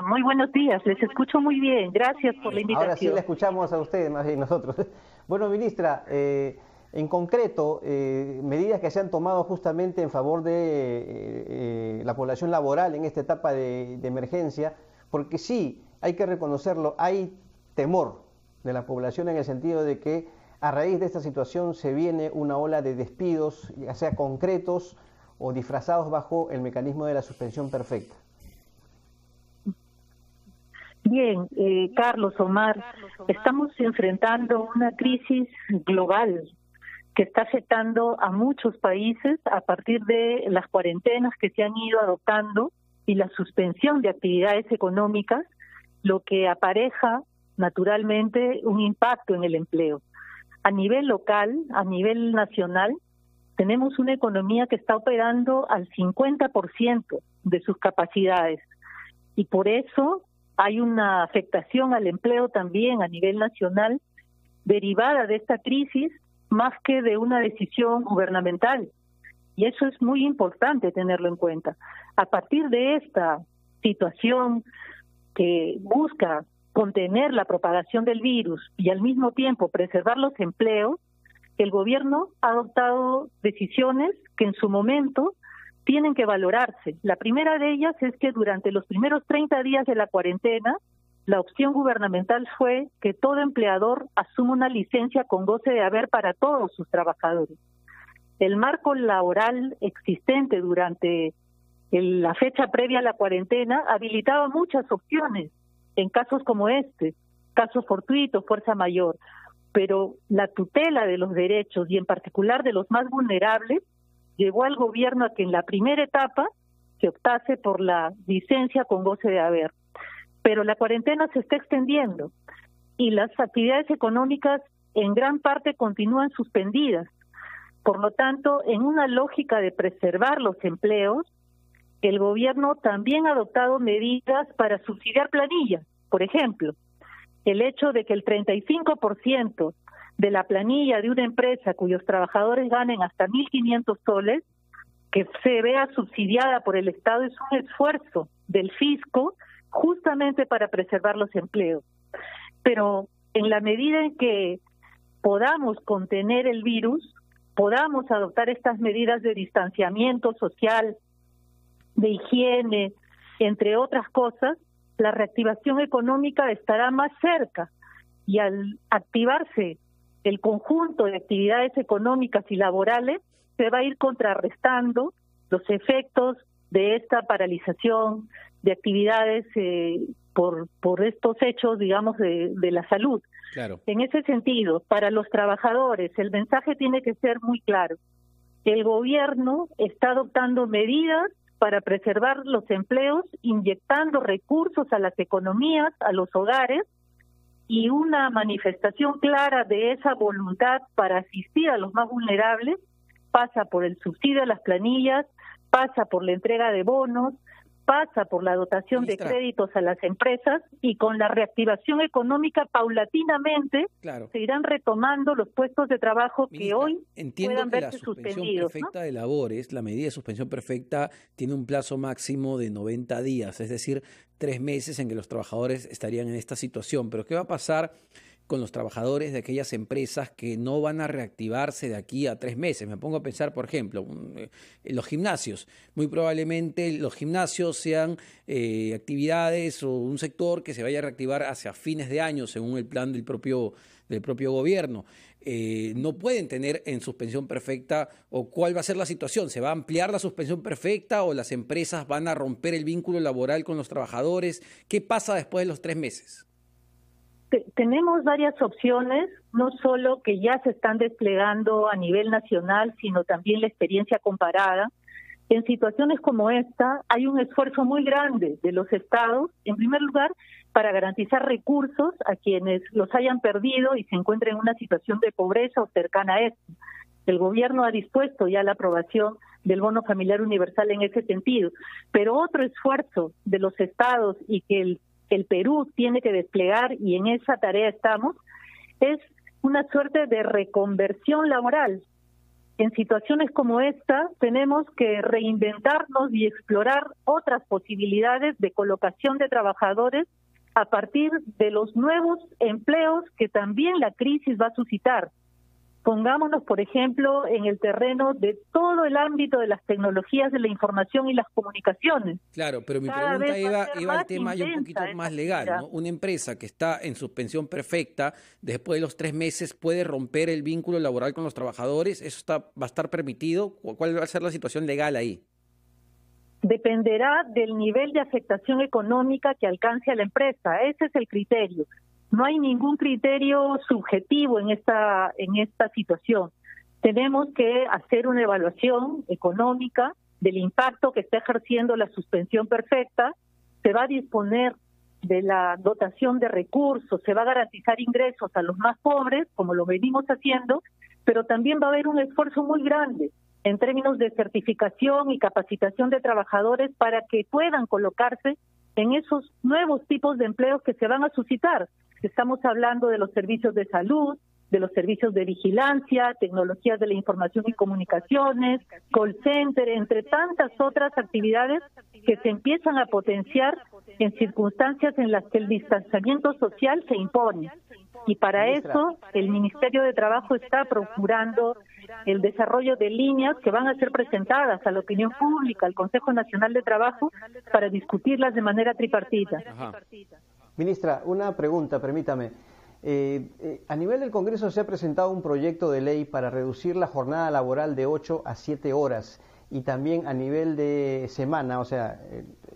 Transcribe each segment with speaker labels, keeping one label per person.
Speaker 1: Muy buenos días, les escucho muy bien. Gracias por la
Speaker 2: Ahora sí la
Speaker 1: invitación.
Speaker 2: escuchamos a usted, más bien nosotros. Bueno, ministra, en concreto, medidas que se han tomado justamente en favor de la población laboral en esta etapa de emergencia, porque sí, hay que reconocerlo, hay temor de la población en el sentido de que a raíz de esta situación se viene una ola de despidos, ya sea concretos o disfrazados bajo el mecanismo de la suspensión perfecta.
Speaker 1: Bien, Carlos, Omar, estamos enfrentando una crisis global que está afectando a muchos países a partir de las cuarentenas que se han ido adoptando y la suspensión de actividades económicas, lo que apareja naturalmente un impacto en el empleo. A nivel local, a nivel nacional, tenemos una economía que está operando al 50% de sus capacidades y por eso hay una afectación al empleo también a nivel nacional derivada de esta crisis más que de una decisión gubernamental. Y eso es muy importante tenerlo en cuenta. A partir de esta situación que busca contener la propagación del virus y al mismo tiempo preservar los empleos, el gobierno ha adoptado decisiones que en su momento tienen que valorarse. La primera de ellas es que durante los primeros 30 días de la cuarentena, la opción gubernamental fue que todo empleador asuma una licencia con goce de haber para todos sus trabajadores. El marco laboral existente durante la fecha previa a la cuarentena habilitaba muchas opciones en casos como este, casos fortuitos, fuerza mayor, pero la tutela de los derechos y en particular de los más vulnerables llevó al gobierno a que en la primera etapa se optase por la licencia con goce de haber. Pero la cuarentena se está extendiendo y las actividades económicas en gran parte continúan suspendidas. Por lo tanto, en una lógica de preservar los empleos, el gobierno también ha adoptado medidas para subsidiar planillas. Por ejemplo, el hecho de que el 35% de la planilla de una empresa cuyos trabajadores ganen hasta 1.500 soles, que se vea subsidiada por el Estado, es un esfuerzo del fisco justamente para preservar los empleos. Pero en la medida en que podamos contener el virus, podamos adoptar estas medidas de distanciamiento social, de higiene, entre otras cosas, la reactivación económica estará más cerca y al activarse el conjunto de actividades económicas y laborales, se va a ir contrarrestando los efectos de esta paralización de actividades por estos hechos, digamos, de la salud.
Speaker 3: Claro.
Speaker 1: En ese sentido, para los trabajadores, el mensaje tiene que ser muy claro. El gobierno está adoptando medidas para preservar los empleos, inyectando recursos a las economías, a los hogares, y una manifestación clara de esa voluntad para asistir a los más vulnerables pasa por el subsidio a las planillas, pasa por la entrega de bonos, pasa por la dotación
Speaker 3: Ministra,
Speaker 1: de créditos a las empresas y con la reactivación económica paulatinamente
Speaker 3: claro.
Speaker 1: se irán retomando los puestos de trabajo que
Speaker 3: Ministra,
Speaker 1: hoy
Speaker 3: entiendo
Speaker 1: puedan
Speaker 3: que la
Speaker 1: verse
Speaker 3: suspensión
Speaker 1: suspendidos, ¿no?
Speaker 3: perfecta de labores, la medida de suspensión perfecta, tiene un plazo máximo de 90 días, es decir, 3 meses en que los trabajadores estarían en esta situación. Pero ¿qué va a pasar con los trabajadores de aquellas empresas que no van a reactivarse de aquí a 3 meses? Me pongo a pensar, por ejemplo, en los gimnasios. Muy probablemente los gimnasios sean actividades o un sector que se vaya a reactivar hacia fines de año, según el plan del propio gobierno. No pueden tener en suspensión perfecta, o cuál va a ser la situación. ¿Se va a ampliar la suspensión perfecta o las empresas van a romper el vínculo laboral con los trabajadores? ¿Qué pasa después de los 3 meses?
Speaker 1: Tenemos varias opciones, no solo que ya se están desplegando a nivel nacional, sino también la experiencia comparada. En situaciones como esta hay un esfuerzo muy grande de los estados, en primer lugar, para garantizar recursos a quienes los hayan perdido y se encuentren en una situación de pobreza o cercana a esto. El gobierno ha dispuesto ya la aprobación del bono familiar universal en ese sentido, pero otro esfuerzo de los estados y que el Perú tiene que desplegar, y en esa tarea estamos, es una suerte de reconversión laboral. en situaciones como esta tenemos que reinventarnos y explorar otras posibilidades de colocación de trabajadores a partir de los nuevos empleos que también la crisis va a suscitar. Pongámonos, por ejemplo, en el terreno de todo el ámbito de las tecnologías de la información y las comunicaciones.
Speaker 3: Claro, pero mi
Speaker 1: Cada
Speaker 3: pregunta
Speaker 1: vez
Speaker 3: iba al tema ya un poquito más legal, ¿no? Una empresa que está en suspensión perfecta, después de los 3 meses puede romper el vínculo laboral con los trabajadores, ¿eso va a estar permitido? ¿Cuál va a ser la situación legal ahí?
Speaker 1: Dependerá del nivel de afectación económica que alcance a la empresa. Ese es el criterio. No hay ningún criterio subjetivo en esta situación. Tenemos que hacer una evaluación económica del impacto que está ejerciendo la suspensión perfecta. Se va a disponer de la dotación de recursos, se va a garantizar ingresos a los más pobres, como lo venimos haciendo, pero también va a haber un esfuerzo muy grande en términos de certificación y capacitación de trabajadores para que puedan colocarse en esos nuevos tipos de empleos que se van a suscitar. Estamos hablando de los servicios de salud, de los servicios de vigilancia, tecnologías de la información y comunicaciones, call center, entre tantas otras actividades que se empiezan a potenciar en circunstancias en las que el distanciamiento social se impone. Y para eso el Ministerio de Trabajo está procurando el desarrollo de líneas que van a ser presentadas a la opinión pública, al Consejo Nacional de Trabajo, para discutirlas de manera tripartita.
Speaker 3: Ajá.
Speaker 2: Ministra, una pregunta, permítame. A nivel del Congreso se ha presentado un proyecto de ley para reducir la jornada laboral de 8 a 7 horas y también a nivel de semana, o sea,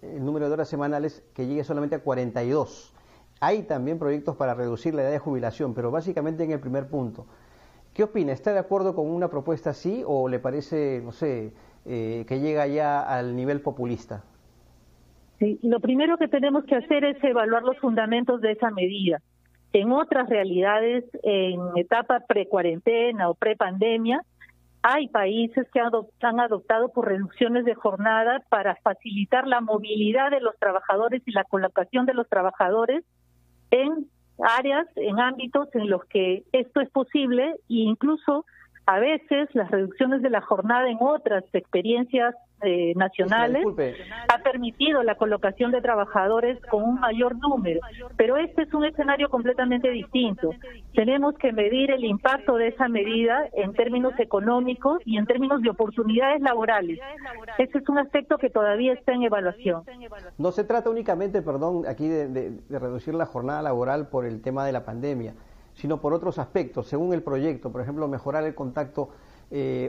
Speaker 2: el número de horas semanales que llegue solamente a 42. Hay también proyectos para reducir la edad de jubilación, pero básicamente en el primer punto. ¿Qué opina? ¿Está de acuerdo con una propuesta así o le parece, no sé, que llega ya al nivel populista?
Speaker 1: Sí, lo primero que tenemos que hacer es evaluar los fundamentos de esa medida. En otras realidades, en etapa pre-cuarentena o pre-pandemia, hay países que han adoptado por reducciones de jornada para facilitar la movilidad de los trabajadores y la colocación de los trabajadores en áreas, en ámbitos en los que esto es posible, e incluso a veces las reducciones de la jornada en otras experiencias nacionales ha permitido la colocación de trabajadores con un mayor número, pero este es un escenario completamente distinto. Tenemos que medir el impacto de esa medida en términos económicos y en términos de oportunidades laborales. Ese es un aspecto que todavía está en evaluación.
Speaker 2: No se trata únicamente, perdón, aquí de reducir la jornada laboral por el tema de la pandemia, sino por otros aspectos, según el proyecto, por ejemplo, mejorar el contacto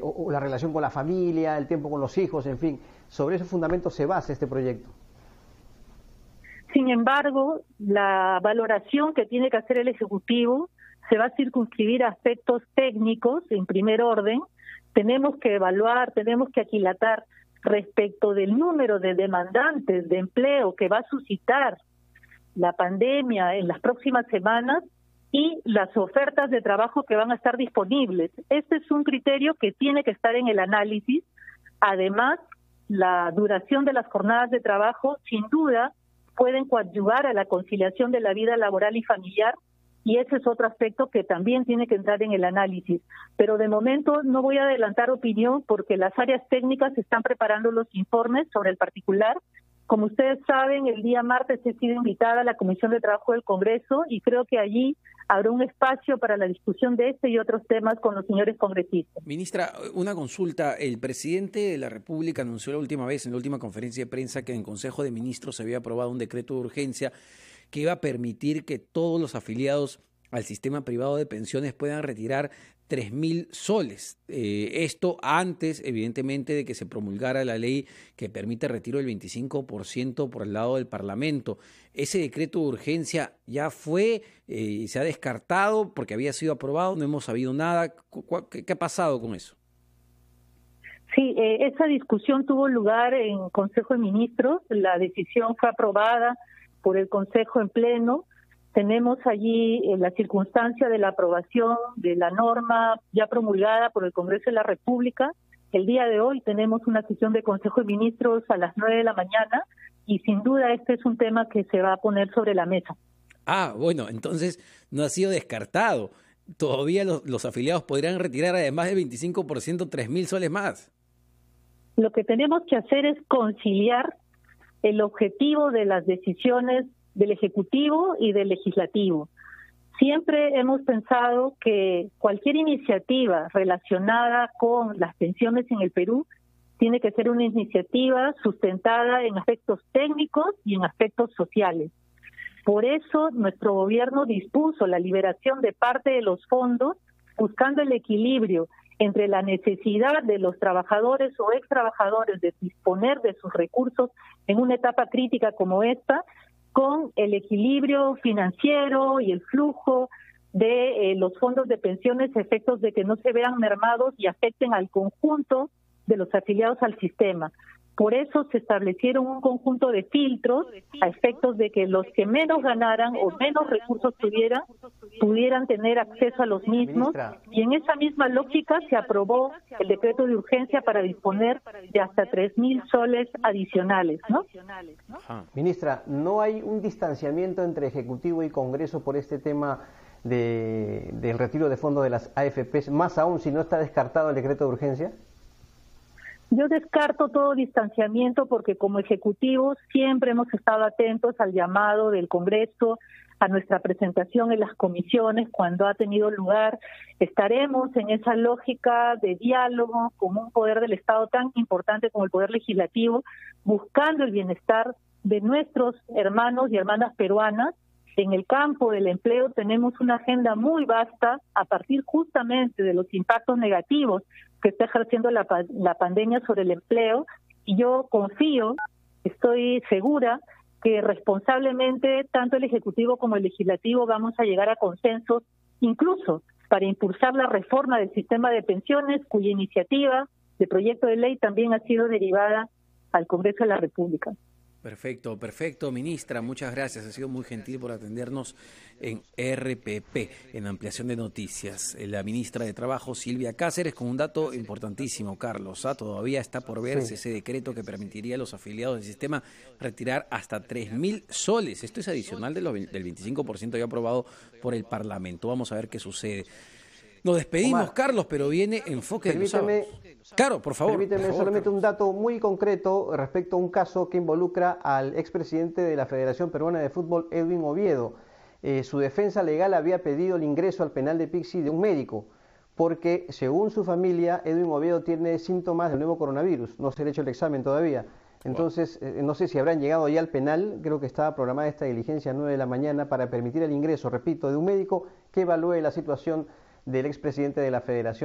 Speaker 2: o la relación con la familia, el tiempo con los hijos, en fin. Sobre ese fundamento se basa este proyecto.
Speaker 1: Sin embargo, la valoración que tiene que hacer el Ejecutivo se va a circunscribir a aspectos técnicos en primer orden. Tenemos que evaluar, tenemos que aquilatar respecto del número de demandantes de empleo que va a suscitar la pandemia en las próximas semanas y las ofertas de trabajo que van a estar disponibles. Este es un criterio que tiene que estar en el análisis. Además, la duración de las jornadas de trabajo, sin duda, pueden coadyuvar a la conciliación de la vida laboral y familiar, y ese es otro aspecto que también tiene que entrar en el análisis. Pero de momento no voy a adelantar opinión porque las áreas técnicas están preparando los informes sobre el particular. Como ustedes saben, el día martes he sido invitada a la Comisión de Trabajo del Congreso y creo que allí habrá un espacio para la discusión de este y otros temas con los señores congresistas.
Speaker 3: Ministra, una consulta. El presidente de la República anunció la última vez, en la última conferencia de prensa, que en Consejo de Ministros se había aprobado un decreto de urgencia que iba a permitir que todos los afiliados al sistema privado de pensiones puedan retirar 3.000 soles. Esto antes, evidentemente, de que se promulgara la ley que permite retiro del 25% por el lado del Parlamento. Ese decreto de urgencia ya fue, se ha descartado porque había sido aprobado, no hemos sabido nada. ¿Qué ha pasado con eso?
Speaker 1: Sí, esa discusión tuvo lugar en Consejo de Ministros. La decisión fue aprobada por el Consejo en pleno. Tenemos allí la circunstancia de la aprobación de la norma ya promulgada por el Congreso de la República. El día de hoy tenemos una sesión de Consejo de Ministros a las 9 de la mañana y sin duda este es un tema que se va a poner sobre la mesa.
Speaker 3: Ah, bueno, entonces no ha sido descartado. todavía los afiliados podrían retirar además del 25%, 3.000 soles más.
Speaker 1: Lo que tenemos que hacer es conciliar el objetivo de las decisiones del Ejecutivo y del Legislativo. Siempre hemos pensado que cualquier iniciativa relacionada con las pensiones en el Perú tiene que ser una iniciativa sustentada en aspectos técnicos y en aspectos sociales. Por eso nuestro gobierno dispuso la liberación de parte de los fondos, buscando el equilibrio entre la necesidad de los trabajadores o extrabajadores de disponer de sus recursos en una etapa crítica como esta, con el equilibrio financiero y el flujo de los fondos de pensiones, efectos de que no se vean mermados y afecten al conjunto de los afiliados al sistema. Por eso se establecieron un conjunto de filtros a efectos de que los que menos ganaran o menos recursos tuvieran, pudieran tener acceso a los mismos.
Speaker 2: Ministra.
Speaker 1: Y en esa misma lógica se aprobó el decreto de urgencia para disponer de hasta 3.000 soles adicionales, ¿no?
Speaker 3: Ajá.
Speaker 2: Ministra, ¿no hay un distanciamiento entre Ejecutivo y Congreso por este tema del retiro de fondos de las AFPs, más aún si no está descartado el decreto de urgencia?
Speaker 1: Yo descarto todo distanciamiento porque como ejecutivos siempre hemos estado atentos al llamado del Congreso, a nuestra presentación en las comisiones cuando ha tenido lugar. Estaremos en esa lógica de diálogo con un poder del Estado tan importante como el Poder Legislativo, buscando el bienestar de nuestros hermanos y hermanas peruanas. En el campo del empleo tenemos una agenda muy vasta a partir justamente de los impactos negativos que está ejerciendo la pandemia sobre el empleo, y yo confío, estoy segura que responsablemente tanto el Ejecutivo como el Legislativo vamos a llegar a consensos, incluso para impulsar la reforma del sistema de pensiones, cuya iniciativa de proyecto de ley también ha sido derivada al Congreso de la República.
Speaker 3: Perfecto, perfecto, ministra. Muchas gracias. Ha sido muy gentil por atendernos en RPP, en Ampliación de Noticias. La ministra de Trabajo, Silvia Cáceres, con un dato importantísimo, Carlos. Todavía está por verse ese decreto que permitiría a los afiliados del sistema retirar hasta 3.000 soles. Esto es adicional del 25% ya aprobado por el Parlamento. Vamos a ver qué sucede. Nos despedimos,
Speaker 2: Omar,
Speaker 3: Carlos, pero viene Enfoque de los
Speaker 2: permíteme,
Speaker 3: Sábados. Claro, por favor.
Speaker 2: Permíteme solamente un dato muy concreto respecto a un caso que involucra al expresidente de la Federación Peruana de Fútbol, Edwin Oviedo. Su defensa legal había pedido el ingreso al penal de Pixi de un médico, porque según su familia, Edwin Oviedo tiene síntomas del nuevo coronavirus. No se le ha hecho el examen todavía. Entonces, no sé si habrán llegado ya al penal. Creo que estaba programada esta diligencia a 9 de la mañana para permitir el ingreso, repito, de un médico que evalúe la situación del expresidente de la Federación.